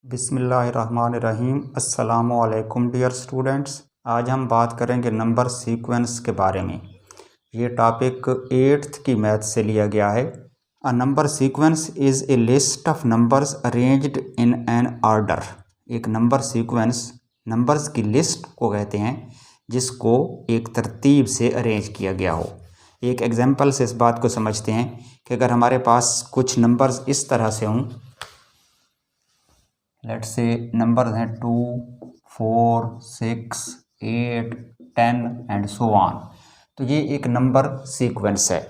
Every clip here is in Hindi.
बिस्मिल्लाहिर्रहमानिर्रहीम। अस्सलामुअलैकुम डियर स्टूडेंट्स। आज हम बात करेंगे नंबर सीक्वेंस के बारे में। ये टॉपिक 8th की मैथ से लिया गया है। A number sequence is a list of numbers arranged in an order. एक नंबर सीक्वेंस नंबर्स की लिस्ट को कहते हैं जिसको एक तरतीब से अरेंज किया गया हो। एक एग्जांपल से इस बात को समझते हैं कि अगर हमारे पास कुछ नंबर्स इस तरह से हों, लेट से नंबर्स हैं 2, 4, 6, 8, 10 एंड सो ऑन। तो ये एक नंबर सीक्वेंस है।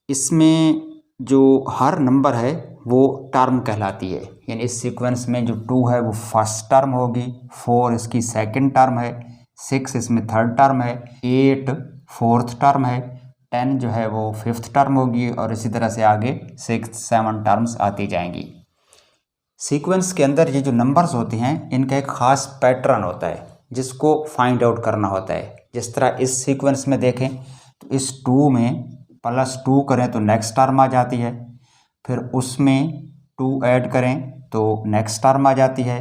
इसमें जो हर नंबर है वो टर्म कहलाती है, यानी इस सीक्वेंस में जो 2 है वो फर्स्ट टर्म होगी, 4 इसकी सेकंड टर्म है, 6 इसमें थर्ड टर्म है, 8 फोर्थ टर्म है, 10 जो है वो फिफ्थ टर्म होगी और इसी तरह से आगे 6, 7 टर्म्स आती जाएंगी। सीक्वेंस के अंदर ये जो नंबर्स होते हैं इनका एक ख़ास पैटर्न होता है जिसको फाइंड आउट करना होता है। जिस तरह इस सीक्वेंस में देखें तो इस 2 में +2 करें तो नेक्स्ट टर्म आ जाती है, फिर उसमें 2 ऐड करें तो नेक्स्ट टर्म आ जाती है,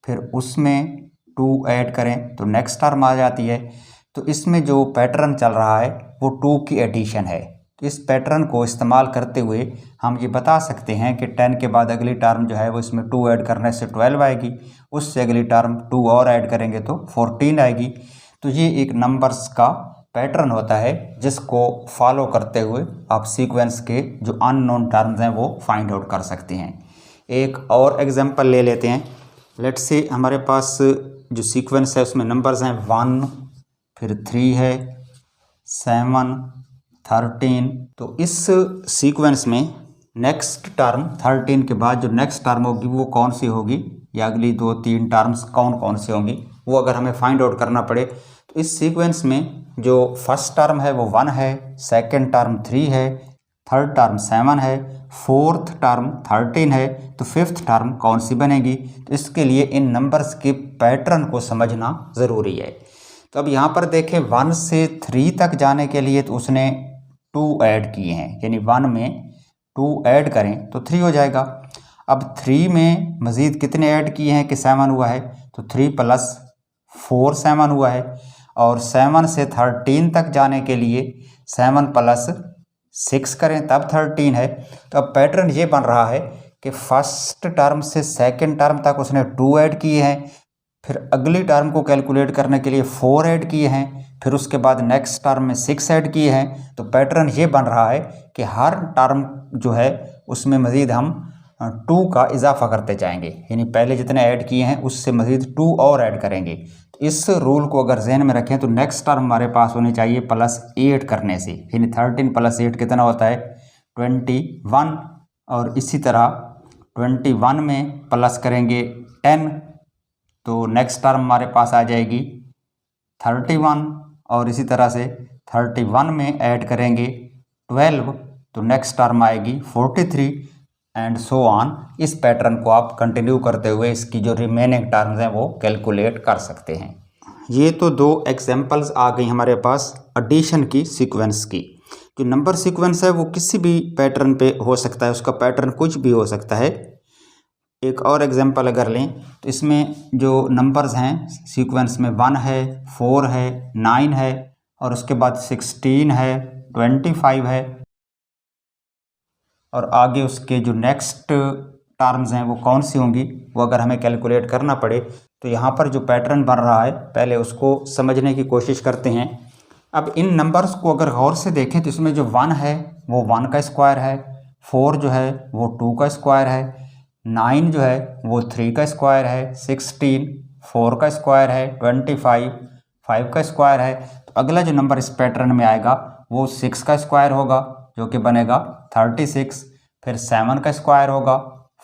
फिर उसमें 2 ऐड करें तो नेक्स्ट टर्म आ जाती है। तो इसमें जो पैटर्न चल रहा है वो 2 की एडिशन है। तो इस पैटर्न को इस्तेमाल करते हुए हम ये बता सकते हैं कि 10 के बाद अगली टर्म जो है वो इसमें 2 ऐड करने से 12 आएगी, उससे अगली टर्म 2 और ऐड करेंगे तो 14 आएगी। तो ये एक नंबर्स का पैटर्न होता है जिसको फॉलो करते हुए आप सीक्वेंस के जो अननोन टर्म्स हैं वो फाइंड आउट कर सकते हैं। एक और एग्जांपल ले लेते हैं। लेट्स से हमारे पास जो सीक्वेंस है उसमें नंबर्स हैं 1, फिर 3 है, 7, 13। तो इस सीक्वेंस में नेक्स्ट टर्म 13 के बाद जो नेक्स्ट टर्म होगी वो कौन सी होगी, या अगली 2-3 टर्म्स कौन कौन सी होंगी, वो अगर हमें फाइंड आउट करना पड़े तो इस सीक्वेंस में जो फर्स्ट टर्म है वो 1 है, सेकंड टर्म 3 है, थर्ड टर्म 7 है, फोर्थ टर्म 13 है, तो फिफ्थ टर्म कौन सी बनेगी। तो इसके लिए इन नंबर्स के पैटर्न को समझना ज़रूरी है। तो अब यहाँ पर देखें 1 से 3 तक जाने के लिए तो उसने 2 ऐड किए हैं, यानी 1 में 2 ऐड करें तो 3 हो जाएगा। अब 3 में मज़ीद कितने ऐड किए हैं कि 7 हुआ है, तो 3 + 4 7 हुआ है। और 7 से 13 तक जाने के लिए 7 + 6 करें तब 13 है। तो अब पैटर्न ये बन रहा है कि फर्स्ट टर्म से सेकंड टर्म तक उसने 2 ऐड किए हैं, फिर अगली टर्म को कैलकुलेट करने के लिए 4 ऐड किए हैं, फिर उसके बाद नेक्स्ट टर्म में 6 ऐड किए हैं। तो पैटर्न ये बन रहा है कि हर टर्म जो है उसमें मज़ीद हम 2 का इजाफा करते जाएंगे, यानी पहले जितने ऐड किए हैं उससे मज़ीद 2 और ऐड करेंगे। तो इस रूल को अगर जहन में रखें तो नेक्स्ट टर्म हमारे पास होनी चाहिए +8 करने से, यानी 13 + 8 कितना होता है 21। और इसी तरह 21 में प्लस करेंगे 10 तो नेक्स्ट टर्म हमारे पास आ जाएगी 31। और इसी तरह से 31 में ऐड करेंगे 12 तो नेक्स्ट टर्म आएगी 43 एंड सो ऑन। इस पैटर्न को आप कंटिन्यू करते हुए इसकी जो रिमेनिंग टर्म्स हैं वो कैलकुलेट कर सकते हैं। ये तो 2 एग्जांपल्स आ गई हमारे पास एडिशन की सीक्वेंस की। जो नंबर सीक्वेंस है वो किसी भी पैटर्न पे हो सकता है, उसका पैटर्न कुछ भी हो सकता है। एक और एग्जांपल अगर लें तो इसमें जो नंबर्स हैं सीक्वेंस में 1 है, 4 है, 9 है और उसके बाद 16 है, 25 है और आगे उसके जो नेक्स्ट टर्म्स हैं वो कौन सी होंगी, वो अगर हमें कैलकुलेट करना पड़े तो यहाँ पर जो पैटर्न बन रहा है पहले उसको समझने की कोशिश करते हैं। अब इन नंबर्स को अगर गौर से देखें तो इसमें जो 1 है वो 1 का स्क्वायर है, 4 जो है वो 2 का स्क्वायर है, 9 जो है वो 3 का स्क्वायर है, 16 4 का स्क्वायर है, 25 5 का स्क्वायर है। तो अगला जो नंबर इस पैटर्न में आएगा वो 6 का स्क्वायर होगा जो कि बनेगा 36, फिर 7 का स्क्वायर होगा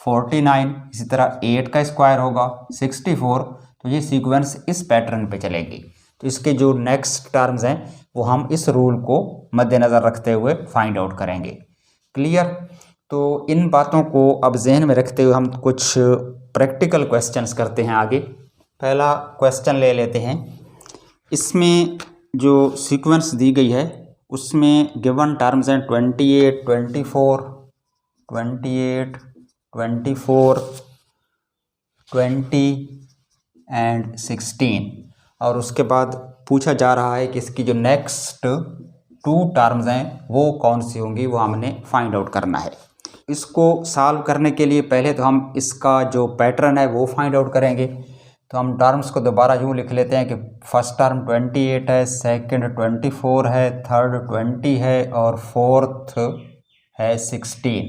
49, इसी तरह 8 का स्क्वायर होगा 64। तो ये सीक्वेंस इस पैटर्न पे चलेगी। तो इसके जो नेक्स्ट टर्म्स हैं वो हम इस रूल को मद्देनज़र रखते हुए फाइंड आउट करेंगे। क्लियर। तो इन बातों को अब जहन में रखते हुए हम कुछ प्रैक्टिकल क्वेश्चंस करते हैं आगे। पहला क्वेश्चन ले लेते हैं। इसमें जो सीक्वेंस दी गई है उसमें गिवन टर्म्स हैं 28, 24, 28, 24, 20 एंड 16, और उसके बाद पूछा जा रहा है कि इसकी जो नेक्स्ट 2 टर्म्स हैं वो कौन सी होंगी, वो हमने फाइंड आउट करना है। इसको सॉल्व करने के लिए पहले तो हम इसका जो पैटर्न है वो फाइंड आउट करेंगे। तो हम टर्म्स को दोबारा यूँ लिख लेते हैं कि फर्स्ट टर्म 28 है, सेकंड 24 है, थर्ड 20 है और फोर्थ है 16,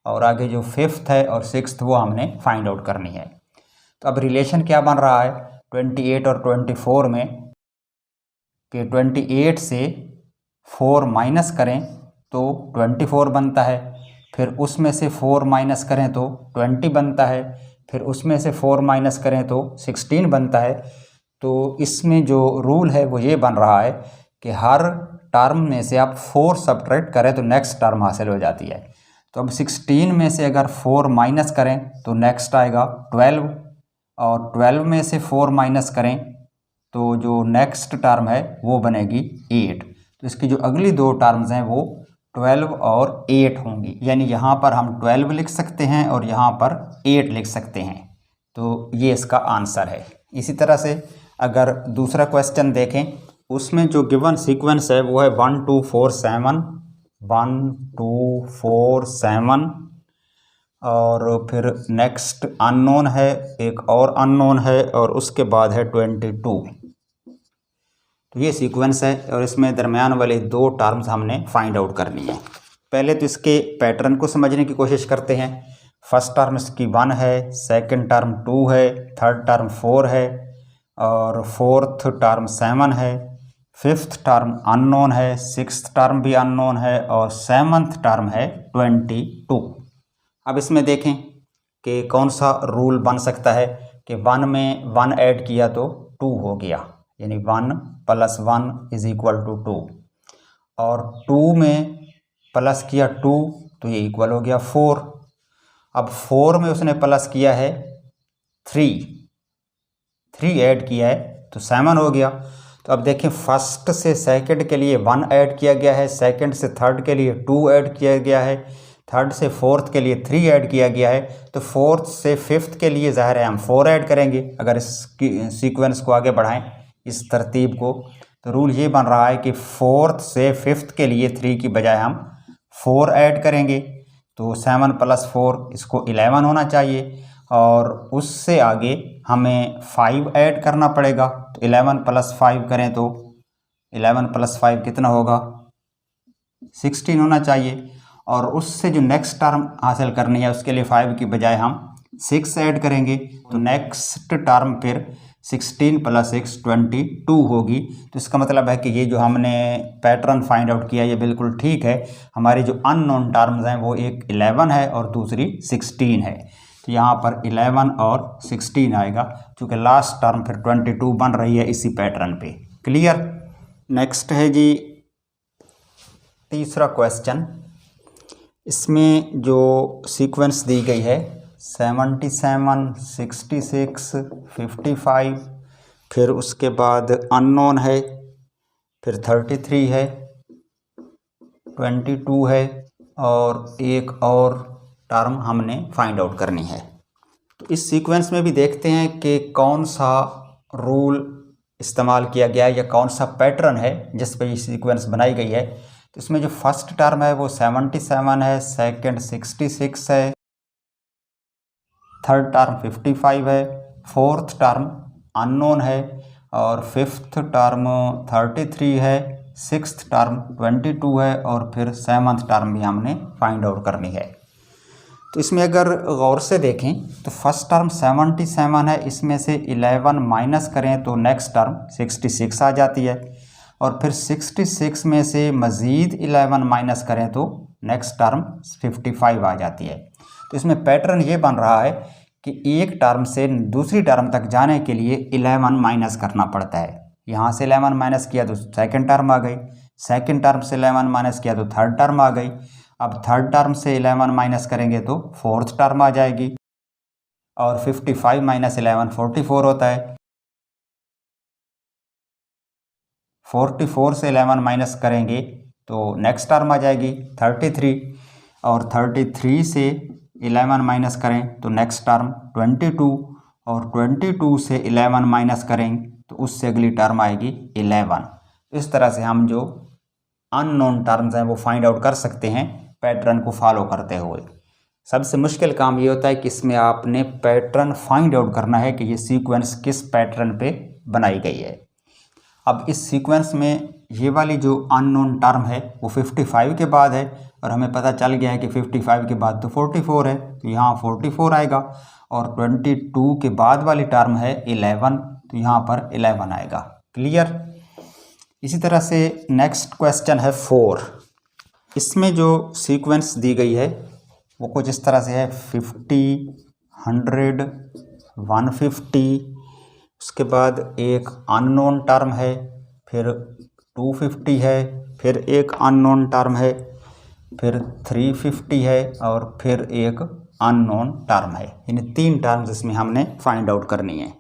और आगे जो फिफ्थ है और सिक्स्थ वो हमने फाइंड आउट करनी है। तो अब रिलेशन क्या बन रहा है 28 और 24 में कि 28 से 4 माइनस करें तो 24 बनता है, फिर उसमें से 4 माइनस करें तो 20 बनता है, फिर उसमें से 4 माइनस करें तो 16 बनता है। तो इसमें जो रूल है वो ये बन रहा है कि हर टर्म में से आप 4 सब्ट्रैक्ट करें तो नेक्स्ट टर्म हासिल हो जाती है। तो अब 16 में से अगर 4 माइनस करें तो नेक्स्ट आएगा 12, और 12 में से 4 माइनस करें तो जो नेक्स्ट टर्म है वो बनेगी 8। तो इसकी जो अगली 2 टर्म्स हैं वो 12 और 8 होंगी, यानी यहाँ पर हम 12 लिख सकते हैं और यहाँ पर 8 लिख सकते हैं। तो ये इसका आंसर है। इसी तरह से अगर दूसरा क्वेश्चन देखें, उसमें जो गिवन सीक्वेंस है वो है 1 2 4 7, 1 2 4 7, और फिर नेक्स्ट अननोन है, एक और अननोन है, और उसके बाद है 22। तो ये सीक्वेंस है और इसमें दरमियान वाले 2 टर्म्स हमने फाइंड आउट करनी है। पहले तो इसके पैटर्न को समझने की कोशिश करते हैं। फर्स्ट टर्म इसकी 1 है, सेकंड टर्म 2 है, थर्ड टर्म 4 है और फोर्थ टर्म 7 है, फिफ्थ टर्म अननोन है, सिक्स्थ टर्म भी अननोन है और सेवन्थ टर्म है 22। अब इसमें देखें कि कौन सा रूल बन सकता है कि 1 में 1 ऐड किया तो 2 हो गया, यानी 1 + 1 = 2, और 2 में प्लस किया 2 तो ये इक्वल हो गया 4। अब 4 में उसने प्लस किया है 3 ऐड किया है तो 7 हो गया। तो अब देखें फर्स्ट से सेकंड के लिए 1 ऐड किया गया है, सेकंड से थर्ड के लिए 2 ऐड किया गया है, थर्ड से फोर्थ के लिए 3 ऐड किया गया है। तो फोर्थ से फिफ्थ के लिए ज़ाहिर है हम 4 ऐड करेंगे अगर इस सीक्वेंस को आगे बढ़ाएं इस तरतीब को। तो रूल ये बन रहा है कि फोर्थ से फिफ्थ के लिए 3 की बजाय हम 4 ऐड करेंगे। तो 7 + 4 इसको 11 होना चाहिए, और उससे आगे हमें 5 ऐड करना पड़ेगा। तो 11 + 5 करें तो 11 + 5 कितना होगा 16 होना चाहिए, और उससे जो नेक्स्ट टर्म हासिल करनी है उसके लिए 5 की बजाय हम 6 ऐड करेंगे। तो नेक्स्ट टर्म फिर 16 + 6 22 होगी। तो इसका मतलब है कि ये जो हमने पैटर्न फाइंड आउट किया ये बिल्कुल ठीक है। हमारी जो अननोन टर्म्स हैं वो एक 11 है और दूसरी 16 है। तो यहाँ पर 11 और 16 आएगा, क्योंकि लास्ट टर्म फिर 22 बन रही है इसी पैटर्न पे। क्लियर। नेक्स्ट है जी तीसरा क्वेश्चन। इसमें जो सीक्वेंस दी गई है 77, 66, 55, फिर उसके बाद अननोन है, फिर 33 है, 22 है और एक और टर्म हमने फाइंड आउट करनी है। तो इस सीक्वेंस में भी देखते हैं कि कौन सा रूल इस्तेमाल किया गया है या कौन सा पैटर्न है जिस पर ये सीक्वेंस बनाई गई है। तो इसमें जो फर्स्ट टर्म है वो 77 है, सेकंड 66 है, थर्ड टर्म 55 है, फोर्थ टर्म अननोन है और फिफ्थ टर्म 33 है, सिक्स्थ टर्म 22 है और फिर सेवन्थ टर्म भी हमने फाइंड आउट करनी है। तो इसमें अगर गौर से देखें तो फर्स्ट टर्म 77 है, इसमें से 11 माइनस करें तो नेक्स्ट टर्म 66 आ जाती है, और फिर 66 में से मज़ीद 11 माइनस करें तो नेक्स्ट टर्म 55 आ जाती है। तो इसमें पैटर्न ये बन रहा है कि एक टर्म से दूसरी टर्म तक जाने के लिए 11 माइनस करना पड़ता है। यहाँ से 11 माइनस किया तो सेकंड टर्म आ गई, सेकंड टर्म से 11 माइनस किया तो थर्ड टर्म आ गई, अब थर्ड टर्म से 11 माइनस करेंगे तो फोर्थ टर्म आ जाएगी, और 55 - 11 44 होता है। 44 से 11 माइनस करेंगे तो नेक्स्ट टर्म आ जाएगी 33, और 33 से 11 माइनस करें तो नेक्स्ट टर्म 22, और 22 से 11 माइनस करेंगे तो उससे अगली टर्म आएगी 11। इस तरह से हम जो अननोन टर्म्स हैं वो फाइंड आउट कर सकते हैं पैटर्न को फॉलो करते हुए। सबसे मुश्किल काम ये होता है कि इसमें आपने पैटर्न फाइंड आउट करना है कि ये सीक्वेंस किस पैटर्न पे बनाई गई है। अब इस सीक्वेंस में ये वाली जो अननोन टर्म है वो 55 के बाद है और हमें पता चल गया है कि 55 के बाद तो 44 है, तो यहाँ 44 आएगा। और 22 के बाद वाली टर्म है 11, तो यहाँ पर 11 आएगा। क्लियर। इसी तरह से नेक्स्ट क्वेश्चन है 4। इसमें जो सीक्वेंस दी गई है वो कुछ इस तरह से है 50, 100, 150, उसके बाद एक अननोन टर्म है, फिर 250 है, फिर एक अननोन टर्म है, फिर 350 है और फिर एक अननोन टर्म है। इन 3 टर्म्स इसमें हमने फाइंड आउट करनी है।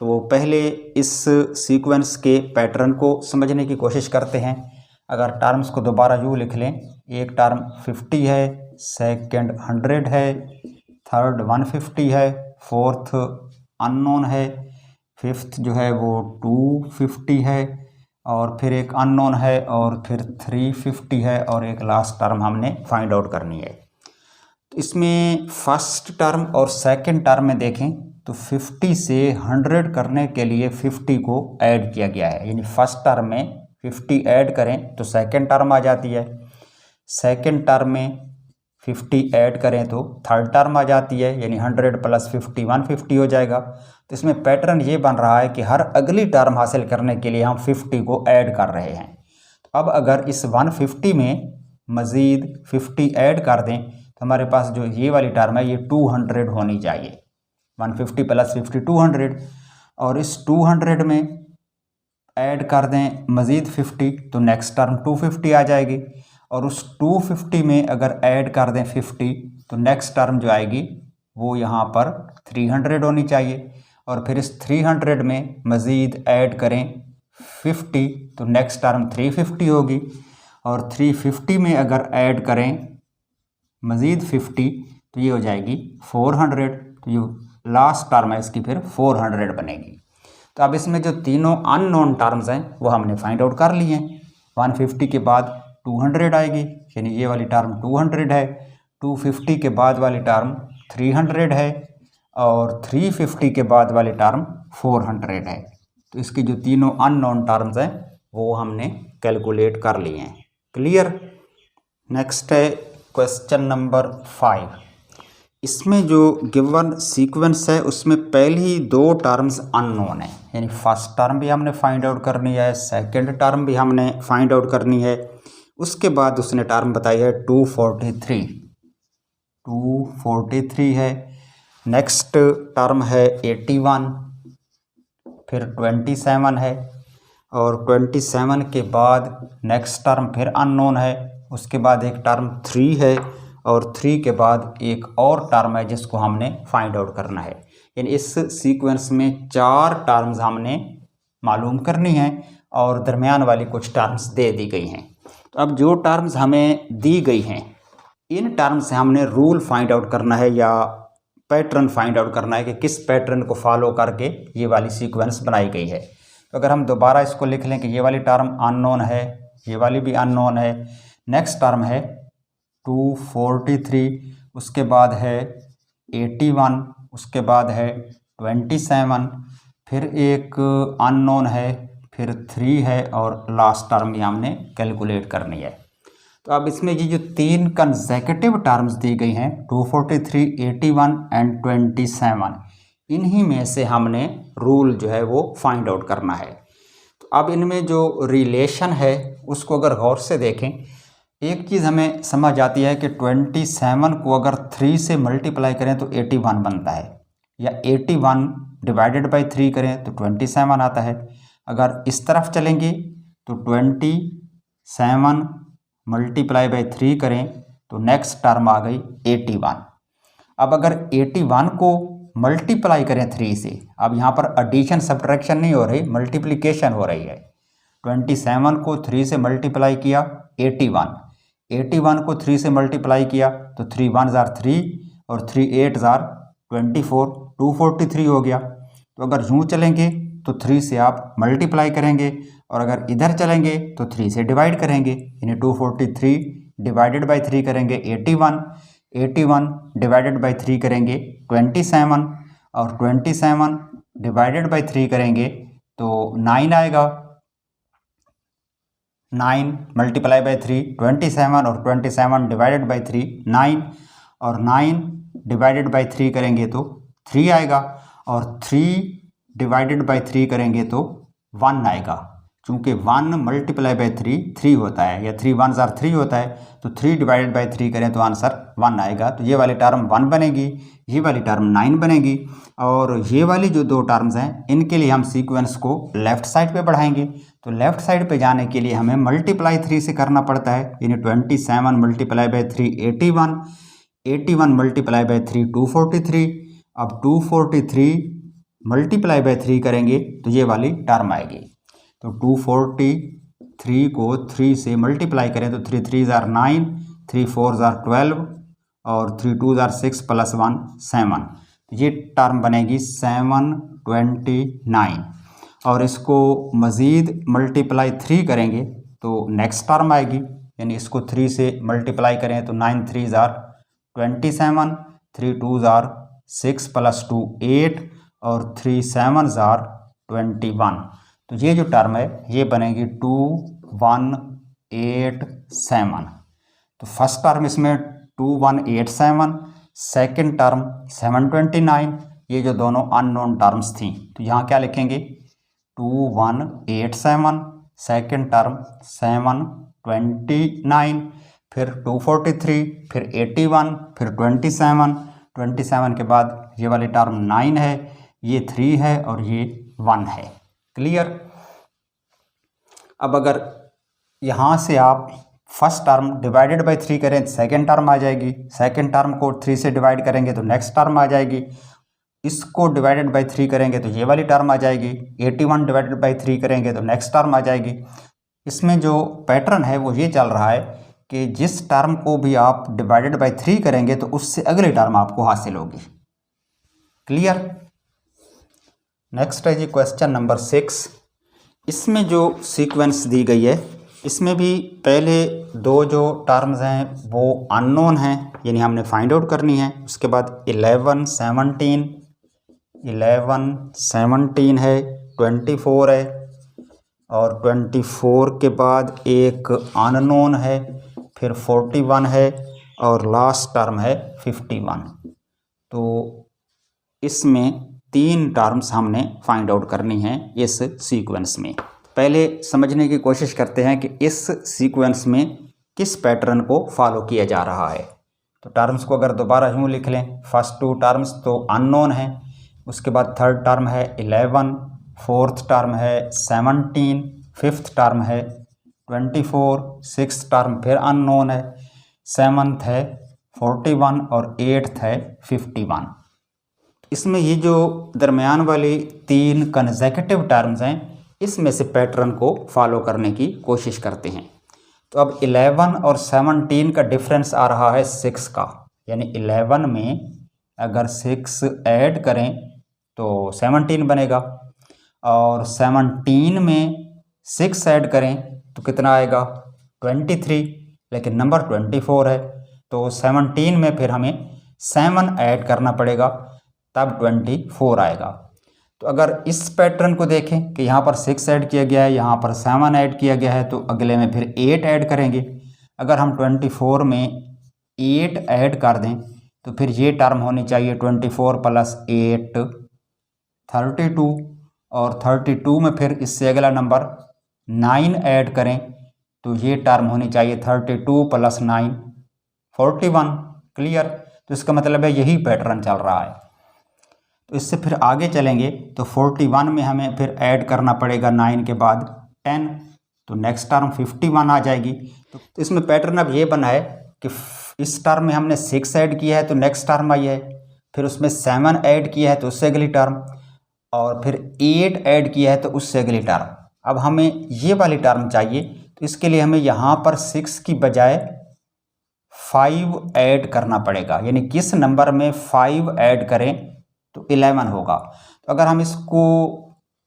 तो पहले इस सीक्वेंस के पैटर्न को समझने की कोशिश करते हैं। अगर टर्म्स को दोबारा यूँ लिख लें, एक टर्म 50 है, सेकंड 100 है, थर्ड 150 है, फोर्थ अननोन है, फिफ्थ जो है वो 250 है और फिर एक अननोन है और फिर 350 है और एक लास्ट टर्म हमने फाइंड आउट करनी है। तो इसमें फर्स्ट टर्म और सेकंड टर्म में देखें तो 50 से 100 करने के लिए 50 को ऐड किया गया है, यानी फर्स्ट टर्म में 50 ऐड करें तो सेकंड टर्म आ जाती है, सेकंड टर्म में 50 ऐड करें तो थर्ड टर्म आ जाती है, यानी 100 + 50 150 हो जाएगा। तो इसमें पैटर्न ये बन रहा है कि हर अगली टर्म हासिल करने के लिए हम 50 को ऐड कर रहे हैं। तो अब अगर इस 150 में मज़ीद 50 ऐड कर दें तो हमारे पास जो ये वाली टर्म है ये 200 होनी चाहिए। 150 + 50 200, और इस 200 में ऐड कर दें मज़ीद 50 तो नेक्स्ट टर्म 250 आ जाएगी, और उस 250 में अगर ऐड कर दें 50 तो नेक्स्ट टर्म जो आएगी वो यहाँ पर 300 होनी चाहिए, और फिर इस 300 में मज़ीद ऐड करें 50 तो नेक्स्ट टर्म 350 होगी, और 350 में अगर ऐड करें मज़ीद 50 तो ये हो जाएगी 400। तो ये लास्ट टर्म है इसकी फिर 400 बनेगी। तो अब इसमें जो तीनों अननोन टर्म्स हैं वो हमने फाइंड आउट कर लिए हैं। 150 के बाद 200 आएगी, यानी ये वाली टर्म 200 है, 250 के बाद वाली टर्म 300 है और 350 के बाद वाली टर्म 400 है। तो इसकी जो तीनों अननोन टर्म्स हैं वो हमने कैलकुलेट कर लिए हैं। क्लियर। नेक्स्ट है क्वेश्चन नंबर 5। इसमें जो गिवन सीक्वेंस है उसमें पहली 2 टर्म्स अननोन है, यानी फर्स्ट टर्म भी हमने फाइंड आउट करनी है, सेकंड टर्म भी हमने फाइंड आउट करनी है। उसके बाद उसने टर्म बताई है 243 है, नेक्स्ट टर्म है 81, फिर 27 है, और 27 के बाद नेक्स्ट टर्म फिर अननोन है, उसके बाद एक टर्म 3 है, और 3 के बाद एक और टर्म है जिसको हमने फाइंड आउट करना है। यानी इस सीक्वेंस में 4 टर्म्स हमने मालूम करनी है और दरमियान वाली कुछ टर्म्स दे दी गई हैं। तो अब जो टर्म्स हमें दी गई हैं इन टर्म्स से हमने रूल फाइंड आउट करना है या पैटर्न फाइंड आउट करना है कि किस पैटर्न को फॉलो करके ये वाली सीक्वेंस बनाई गई है। तो अगर हम दोबारा इसको लिख लें कि ये वाली टर्म अननोन है, ये वाली भी अननोन है, नेक्स्ट टर्म है 243, उसके बाद है 81, उसके बाद है 27, फिर एक अननोन है, फिर 3 है और लास्ट टर्म भी हमने कैलकुलेट करनी है। तो अब इसमें ये जो 3 कंसेक्यूटिव टर्म्स दी गई हैं 243, 81 एंड 27, इन्हीं में से हमने रूल जो है वो फाइंड आउट करना है। तो अब इनमें जो रिलेशन है उसको अगर गौर से देखें, एक चीज़ हमें समझ आती है कि 27 को अगर 3 से मल्टीप्लाई करें तो 81 बनता है, या 81 डिवाइडेड बाई 3 करें तो 27 आता है। अगर इस तरफ चलेंगे तो 27 मल्टीप्लाई बाई 3 करें तो नेक्स्ट टर्म आ गई 81। अब अगर 81 को मल्टीप्लाई करें 3 से, अब यहाँ पर एडिशन सब्ट्रैक्शन नहीं हो रही, मल्टीप्लिकेशन हो रही है। 27 को 3 से मल्टीप्लाई किया 81 को 3 से मल्टीप्लाई किया तो 3 1 जार 3 और 3 8 जार 24, 243 हो गया। तो अगर यूँ चलेंगे तो 3 से आप मल्टीप्लाई करेंगे और अगर इधर चलेंगे तो 3 से डिवाइड करेंगे, यानी 243 डिवाइडेड बाई 3 करेंगे 81, 81 डिवाइडेड बाई 3 करेंगे 27 और 27 डिवाइडेड बाई 3 करेंगे तो 9 आएगा। 9 मल्टीप्लाई बाई 3 27 और 27 डिवाइडेड बाई 3 9 और 9 डिवाइडेड बाई 3 करेंगे तो 3 आएगा और 3 डिवाइडेड बाई 3 करेंगे तो 1 आएगा। चूँकि 1 मल्टीप्लाई बाई 3 होता है या 3 1 जार 3 होता है, तो 3 डिवाइडेड बाई 3 करें तो आंसर 1 आएगा। तो ये वाली टर्म 1 बनेगी, ये वाली टर्म 9 बनेगी और ये वाली जो दो टर्म्स हैं इनके लिए हम सीक्वेंस को लेफ़्ट साइड पे बढ़ाएंगे। तो लेफ़्ट साइड पे जाने के लिए हमें मल्टीप्लाई 3 से करना पड़ता है, यानी 27 मल्टीप्लाई बाई 3 81, 81 मल्टीप्लाई बाई 3 243। अब 243 मल्टीप्लाई बाई 3 करेंगे तो ये वाली टर्म आएगी। तो 243 को 3 से मल्टीप्लाई करें तो 3 3 जार 9, 3 4 जार 12 और 3 2 जार 6 प्लस 1 7। ये टर्म बनेगी 729 और इसको मज़ीद मल्टीप्लाई 3 करेंगे तो नेक्स्ट टर्म आएगी, यानी इसको 3 से मल्टीप्लाई करें तो 9 3 जार 27, 3 2 जार 6 प्लस 2 8 और 3 7 जार 21। तो ये जो टर्म है ये बनेगी 2187। तो फर्स्ट टर्म इसमें 2187, सेकंड टर्म 729, ये जो दोनों अननोन टर्म्स थी। तो यहाँ क्या लिखेंगे 2187, सेकंड टर्म 729, फिर 243, फिर 81, फिर 27 के बाद ये वाली टर्म 9 है, ये 3 है और ये 1 है। क्लियर। अब अगर यहाँ से आप फर्स्ट टर्म डिवाइडेड बाई 3 करें तो सेकेंड टर्म आ जाएगी, सेकेंड टर्म को 3 से डिवाइड करेंगे तो नेक्स्ट टर्म आ जाएगी, इसको डिवाइडेड बाई 3 करेंगे तो ये वाली टर्म आ जाएगी, 81 डिवाइडेड बाई 3 करेंगे तो नेक्स्ट टर्म आ जाएगी। इसमें जो पैटर्न है वो ये चल रहा है कि जिस टर्म को भी आप डिवाइडेड बाई 3 करेंगे तो उससे अगली टर्म आपको हासिल होगी। क्लियर। नेक्स्ट है जी क्वेश्चन नंबर 6। इसमें जो सीक्वेंस दी गई है इसमें भी पहले दो जो टर्म्स हैं वो अननोन हैं, यानी हमने फाइंड आउट करनी है। उसके बाद 11 17 है, 24 है और 24 के बाद एक अननोन है, फिर 41 है और लास्ट टर्म है 51। तो इसमें 3 टर्म्स हमने फाइंड आउट करनी है इस सीक्वेंस में। पहले समझने की कोशिश करते हैं कि इस सीक्वेंस में किस पैटर्न को फॉलो किया जा रहा है। तो टर्म्स को अगर दोबारा यूँ लिख लें, फर्स्ट 2 टर्म्स तो अननोन हैं, उसके बाद थर्ड टर्म है 11, फोर्थ टर्म है 17, फिफ्थ टर्म है 24, सिक्स्थ टर्म फिर अननोन है, सेवन्थ है 41 और एट्थ है 51। इसमें ये जो दरमियान वाली 3 कंसेक्यूटिव टर्म्स हैं इसमें से पैटर्न को फॉलो करने की कोशिश करते हैं। तो अब 11 और 17 का डिफरेंस आ रहा है 6 का, यानी 11 में अगर 6 ऐड करें तो 17 बनेगा और 17 में 6 ऐड करें तो कितना आएगा 23, लेकिन नंबर 24 है तो 17 में फिर हमें 7 ऐड करना पड़ेगा तब 24 आएगा। तो अगर इस पैटर्न को देखें कि यहाँ पर 6 ऐड किया गया है, यहाँ पर 7 ऐड किया गया है, तो अगले में फिर 8 ऐड करेंगे। अगर हम 24 में 8 ऐड कर दें तो फिर ये टर्म होनी चाहिए 24 प्लस 8 32 और 32 में फिर इससे अगला नंबर 9 ऐड करें तो ये टर्म होनी चाहिए 32 प्लस 9 41। क्लियर। तो इसका मतलब है यही पैटर्न चल रहा है। तो इससे फिर आगे चलेंगे तो 41 में हमें फिर ऐड करना पड़ेगा 9 के बाद 10, तो नेक्स्ट टर्म 51 आ जाएगी। तो इसमें पैटर्न अब ये बना है कि इस टर्म में हमने 6 ऐड किया है तो नेक्स्ट टर्म आई है, फिर उसमें 7 ऐड किया है तो उससे अगली टर्म, और फिर 8 ऐड किया है तो उससे अगली टर्म। अब हमें ये वाली टर्म चाहिए, तो इसके लिए हमें यहाँ पर 6 की बजाय 5 ऐड करना पड़ेगा, यानी किस नंबर में 5 ऐड करें तो 11 होगा। तो अगर हम इसको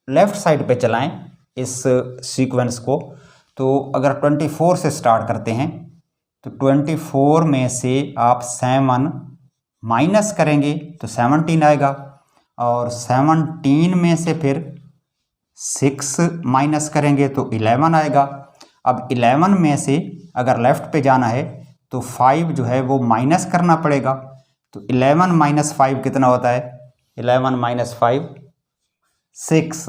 लेफ्ट साइड पे चलाएं इस सीक्वेंस को, तो अगर 24 से स्टार्ट करते हैं तो 24 में से आप 7 माइनस करेंगे तो 17 आएगा, और 17 में से फिर 6 माइनस करेंगे तो 11 आएगा। अब 11 में से अगर लेफ़्ट पे जाना है तो 5 जो है वो माइनस करना पड़ेगा। तो 11 माइनस 5 कितना होता है? 11 माइनस 5 6।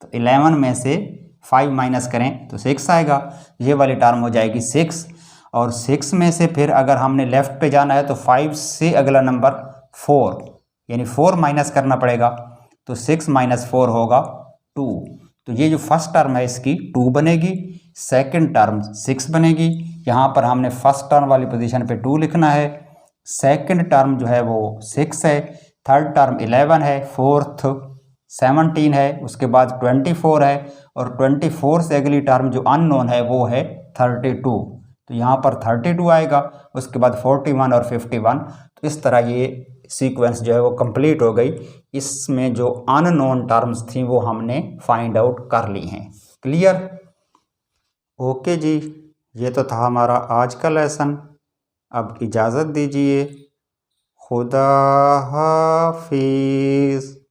तो 11 में से 5 माइनस करें तो 6 आएगा, ये वाली टर्म हो जाएगी 6। और 6 में से फिर अगर हमने लेफ़्ट पे जाना है तो 5 से अगला नंबर 4, यानी 4 माइनस करना पड़ेगा। तो 6 माइनस 4 होगा 2। तो ये जो फर्स्ट टर्म है इसकी 2 बनेगी, सेकंड टर्म 6 बनेगी। यहाँ पर हमने फर्स्ट टर्म वाली पोजीशन पे 2 लिखना है, सेकंड टर्म जो है वो 6 है, थर्ड टर्म 11 है, फोर्थ 17 है, उसके बाद 24 है, और 24 से अगली टर्म जो अननोन है वो है 32। तो यहाँ पर 32 आएगा, उसके बाद 41 और 51। तो इस तरह ये सीक्वेंस जो है वो कंप्लीट हो गई। इसमें जो अननोन टर्म्स थी वो हमने फाइंड आउट कर ली हैं। क्लियर? ओके जी, ये तो था हमारा आज का लेसन। अब इजाज़त दीजिए। खुदा हाफिज़।